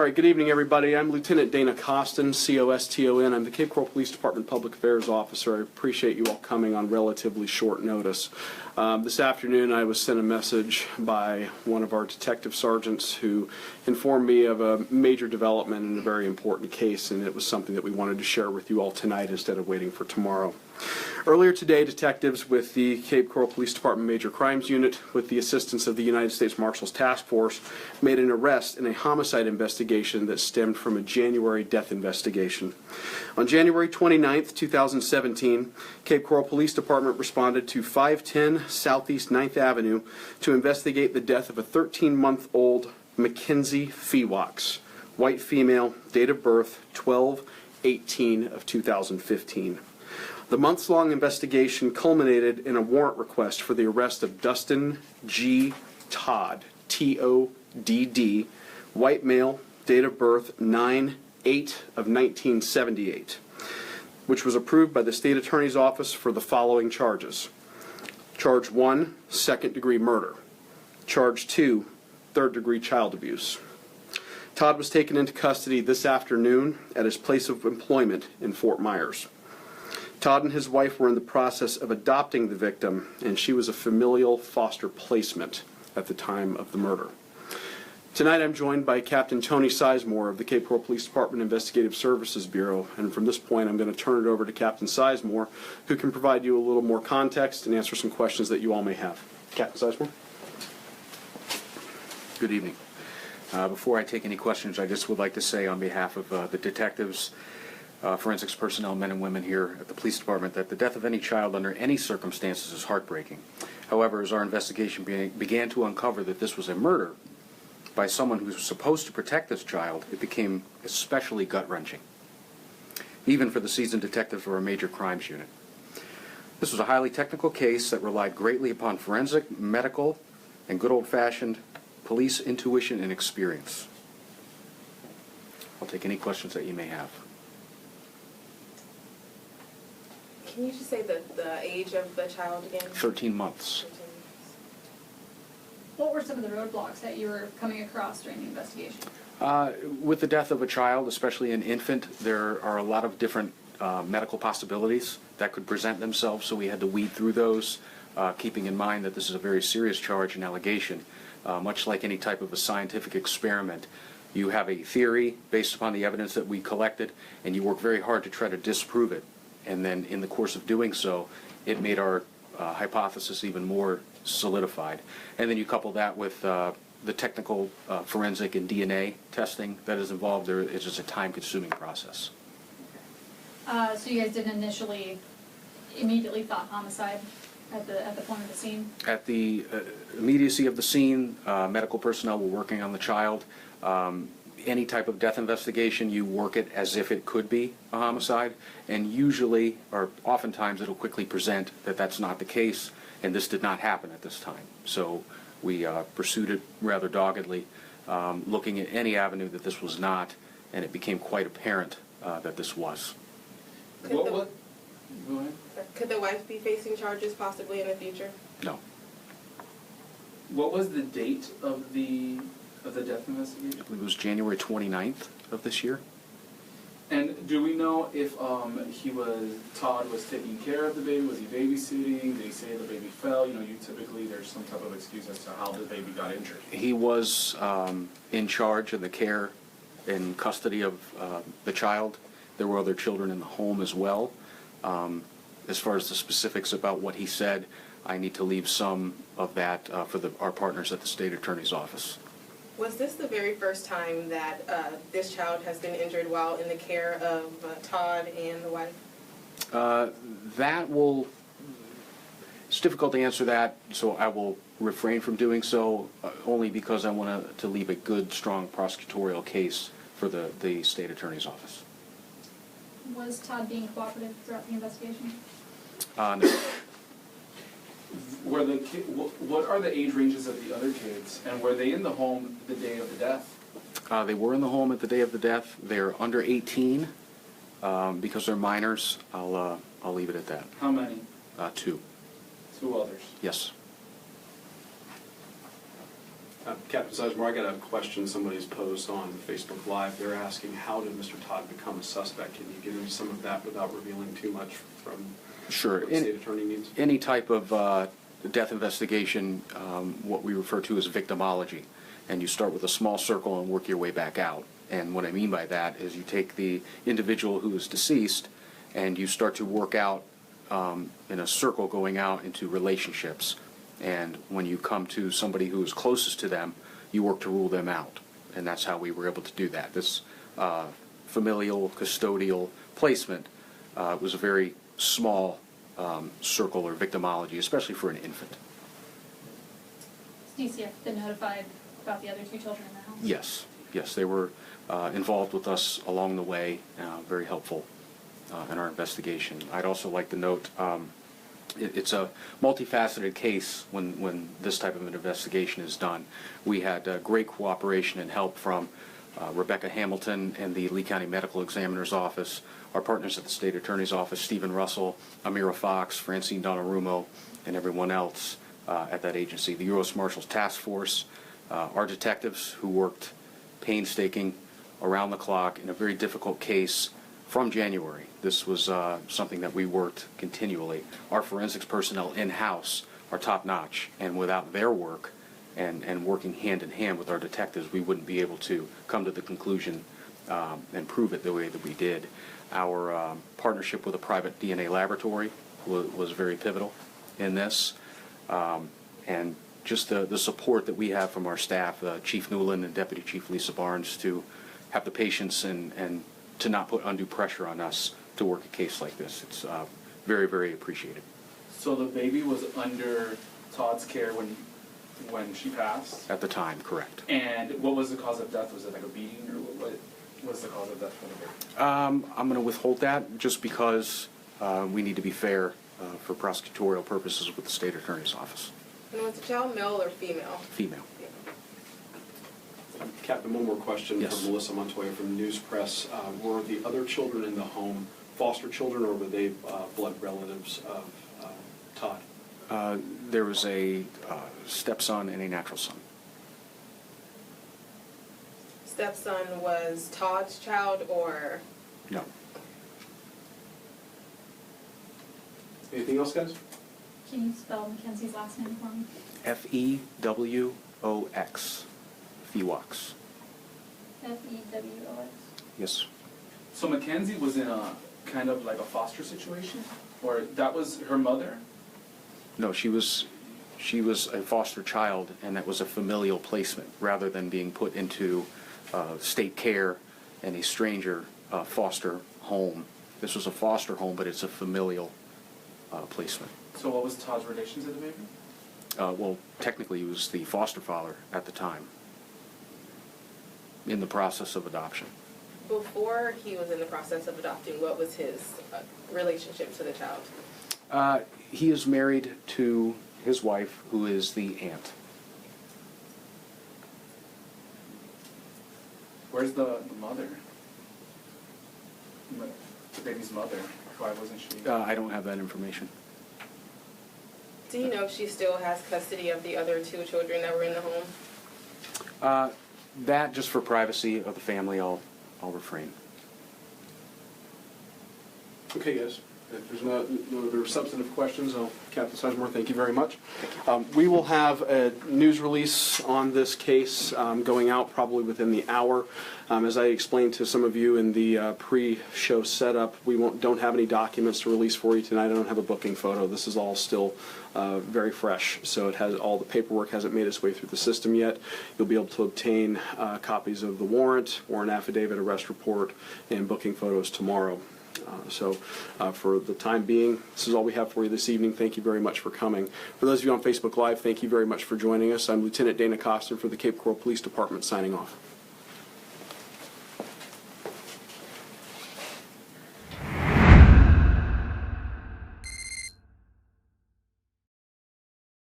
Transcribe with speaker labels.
Speaker 1: All right, good evening, everybody. I'm Lieutenant Dana Costin, C-O-S-T-O-N. I'm the Cape Coral Police Department Public Affairs Officer. I appreciate you all coming on relatively short notice. This afternoon, I was sent a message by one of our detective sergeants who informed me of a major development in a very important case, and it was something that we wanted to share with you all tonight instead of waiting for tomorrow. Earlier today, detectives with the Cape Coral Police Department Major Crimes Unit, with the assistance of the United States Marshal's Task Force, made an arrest in a homicide investigation that stemmed from a January death investigation. On January 29, 2017, Cape Coral Police Department responded to 510 Southeast 9th Avenue to investigate the death of a 13-month-old Mackenzie Fewox, white female, date of birth 12/18 of 2015. The months-long investigation culminated in a warrant request for the arrest of Dustin G. Todd, T-O-D-D, white male, date of birth 9/8 of 1978, which was approved by the State Attorney's Office for the following charges. Charge 1, second-degree murder. Charge 2, third-degree child abuse. Todd was taken into custody this afternoon at his place of employment in Fort Myers. Todd and his wife were in the process of adopting the victim, and she was a familial foster placement at the time of the murder. Tonight I'm joined by Captain Tony Sizemore of the Cape Coral Police Department Investigative Services Bureau, and from this point I'm going to turn it over to Captain Sizemore, who can provide you a little more context and answer some questions that you all may have. Captain Sizemore?
Speaker 2: Good evening. Before I take any questions, I just would like to say on behalf of the detectives, forensics personnel, men and women here at the police department, that the death of any child under any circumstances is heartbreaking. However, as our investigation began to uncover that this was a murder by someone who was supposed to protect this child, it became especially gut-wrenching, even for the seasoned detective for a major crimes unit. This was a highly technical case that relied greatly upon forensic, medical, and good old-fashioned police intuition and experience. I'll take any questions that you may have.
Speaker 3: Can you just say the age of the child again?
Speaker 2: 13 months.
Speaker 3: 13 months.
Speaker 4: What were some of the roadblocks that you were coming across during the investigation?
Speaker 2: With the death of a child, especially an infant, there are a lot of different medical possibilities that could present themselves, so we had to weed through those, keeping in mind that this is a very serious charge and allegation. Much like any type of a scientific experiment, you have a theory based upon the evidence that we collected, and you work very hard to try to disprove it. And then in the course of doing so, it made our hypothesis even more solidified. And then you couple that with the technical forensic and DNA testing that is involved. It's just a time-consuming process.
Speaker 4: So you guys didn't immediately thought homicide at the point of the scene? At
Speaker 2: the immediacy of the scene, medical personnel were working on the child. Any type of death investigation, you work it as if it could be a homicide, and usually, or oftentimes, it'll quickly present that that's not the case, and this did not happen at this time. So we pursued it rather doggedly, looking at any avenue that this was not, and it became quite apparent that this was.
Speaker 3: Go ahead. Could the wife be facing charges possibly in the future?
Speaker 2: No.
Speaker 5: What was the date of the death investigation?
Speaker 2: I believe it was January 29th of this year.
Speaker 5: And do we know if Todd was taking care of the baby? Was he babysitting? Did he say the baby fell? You know, typically there's some type of excuse as to how the baby got injured.
Speaker 2: He was in charge of the care and custody of the child. There were other children in the home as well. As far as the specifics about what he said, I need to leave some of that for our partners at the State Attorney's Office.
Speaker 3: Was this the very first time that this child has been injured while in the care of Todd and the wife?
Speaker 2: It's difficult to answer that, so I will refrain from doing so, only because I want to leave a good, strong prosecutorial case for the State Attorney's Office.
Speaker 4: Was Todd being cooperative throughout the investigation?
Speaker 2: No.
Speaker 5: What are the age ranges of the other kids, and were they in the home the day of the death?
Speaker 2: They were in the home at the day of the death. They're under 18 because they're minors. I'll leave it at that.
Speaker 5: How many?
Speaker 2: 2.
Speaker 5: 2 others.
Speaker 2: Yes.
Speaker 1: Captain Sizemore, I got a question somebody's posed on Facebook Live. They're asking, how did Mr. Todd become a suspect? Can you get into some of that without revealing too much from
Speaker 2: Sure.
Speaker 1: what the state attorney needs?
Speaker 2: Any type of death investigation, what we refer to as victimology, and you start with a small circle and work your way back out. And what I mean by that is you take the individual who is deceased and you start to work out in a circle going out into relationships. And when you come to somebody who is closest to them, you work to rule them out. And that's how we were able to do that. This familial, custodial placement was a very small circle or victimology, especially for an infant.
Speaker 4: Has DCF been notified about the other two children in the house?
Speaker 2: Yes, yes, they were involved with us along the way, very helpful in our investigation. I'd also like to note it's a multifaceted case when this type of an investigation is done. We had great cooperation and help from Rebecca Hamilton and the Lee County Medical Examiner's Office, our partners at the State Attorney's Office, Stephen Russell, Amira Fox, Francine Donnarummo, and everyone else at that agency. The U.S. Marshal's Task Force, our detectives who worked painstaking around the clock in a very difficult case from January. This was something that we worked continually. Our forensics personnel in-house are top-notch, and without their work and working hand in hand with our detectives, we wouldn't be able to come to the conclusion and prove it the way that we did. Our partnership with a private DNA laboratory was very pivotal in this, and just the support that we have from our staff, Chief Newland and Deputy Chief Lisa Barnes, to have the patience and to not put undue pressure on us to work a case like this. It's very, very appreciated.
Speaker 5: So the baby was under Todd's care when she passed?
Speaker 2: At the time, correct.
Speaker 5: And what was the cause of death? Was it like a beating, or what was the cause of death for the baby?
Speaker 2: I'm going to withhold that just because we need to be fair for prosecutorial purposes with the State Attorney's Office.
Speaker 3: And was the child male or female?
Speaker 2: Female.
Speaker 1: Captain, one more question
Speaker 2: Yes.
Speaker 1: from Melissa Montoya from News Press. Were the other children in the home foster children, or were they blood relatives of Todd?
Speaker 2: There was a stepson and a natural son.
Speaker 3: Stepson was Todd's child, or?
Speaker 2: No.
Speaker 1: Anything else, guys?
Speaker 4: Can you spell Mackenzie's last name for me?
Speaker 2: Fewox. Fewox.
Speaker 4: Fewox.
Speaker 2: Yes.
Speaker 5: So Mackenzie was in a kind of like a foster situation, or that was her mother?
Speaker 2: No, she was a foster child, and that was a familial placement rather than being put into state care and a stranger foster home. This was a foster home, but it's a familial placement.
Speaker 5: So what was Todd's relation to the baby?
Speaker 2: Well, technically, he was the foster father at the time in the process of adoption.
Speaker 3: Before he was in the process of adopting, what was his relationship to the child?
Speaker 2: He is married to his wife, who is the aunt.
Speaker 5: Where's the mother? The baby's mother. Why wasn't she?
Speaker 2: I don't have that information.
Speaker 3: Do you know if she still has custody of the other two children that were in the home?
Speaker 2: That, just for privacy of the family, I'll refrain.
Speaker 1: Okay, guys. If there's no other substantive questions, Captain Sizemore, thank you very much. We will have a news release on this case going out probably within the hour. As I explained to some of you in the pre-show setup, we don't have any documents to release for you tonight. I don't have a booking photo. This is all still very fresh, so it has all the paperwork hasn't made its way through the system yet. You'll be able to obtain copies of the warrant affidavit, arrest report, and booking photos tomorrow. So for the time being, this is all we have for you this evening. Thank you very much for coming. For those of you on Facebook Live, thank you very much for joining us. I'm Lieutenant Dana Costin for the Cape Coral Police Department signing off.